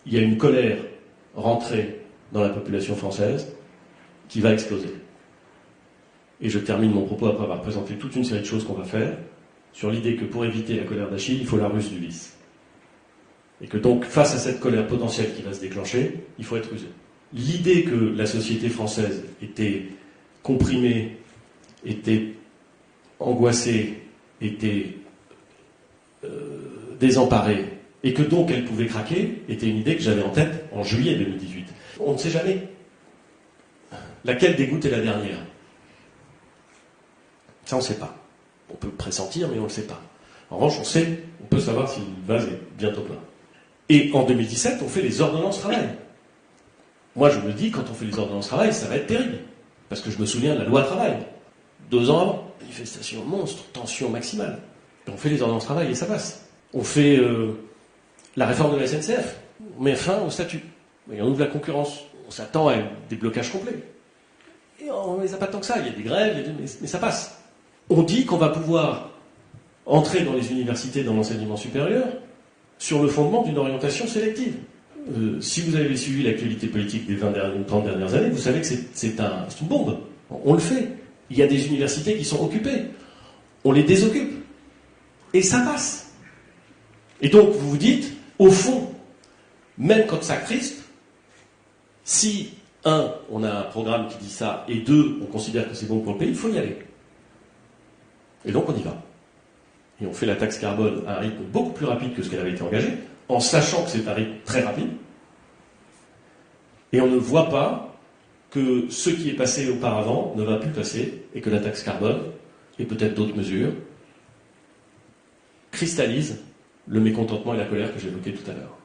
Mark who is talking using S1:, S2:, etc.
S1: il y a une colère rentrée dans la population française qui va exploser. Et je termine mon propos après avoir présenté toute une série de choses qu'on va faire sur l'idée que pour éviter la colère d'Achille, il faut la ruse d'Ulysse. Et que donc, face à cette colère potentielle qui va se déclencher, il faut être rusé. L'idée que la société française était comprimée, était angoissée, était désemparée, et que donc elle pouvait craquer, était une idée que j'avais en tête en juillet 2018. On ne sait jamais laquelle des gouttes est la dernière. Ça, on ne sait pas. On peut pressentir, mais on ne le sait pas. En revanche, on peut savoir si le vase est bientôt plein. Et en 2017, on fait les ordonnances travail. Moi, je me dis, quand on fait les ordonnances travail, ça va être terrible. Parce que je me souviens de la loi travail. 2 ans avant. Manifestation monstre, tension maximale. Et on fait les ordonnances travail et ça passe. On fait la réforme de la SNCF. On met fin au statut. Et on ouvre la concurrence. On s'attend à un déblocage complet. Et on ne les a pas tant que ça. Il y a des grèves, mais ça passe. On dit qu'on va pouvoir entrer dans les universités, dans l'enseignement supérieur, sur le fondement d'une orientation sélective. Si vous avez suivi l'actualité politique des 20 ou 30 dernières années, vous savez que c'est une bombe. On le fait. Il y a des universités qui sont occupées. On les désoccupe. Et ça passe. Et donc, vous vous dites, au fond, même quand ça crispe, si, 1, on a un programme qui dit ça, et 2, on considère que c'est bon pour le pays, il faut y aller. Et donc, on y va. Et on fait la taxe carbone à un rythme beaucoup plus rapide que ce qu'elle avait été engagée, en sachant que c'est un rythme très rapide. Et on ne voit pas que ce qui est passé auparavant ne va plus passer, et que la taxe carbone, et peut-être d'autres mesures, cristallisent le mécontentement et la colère que j'évoquais tout à l'heure.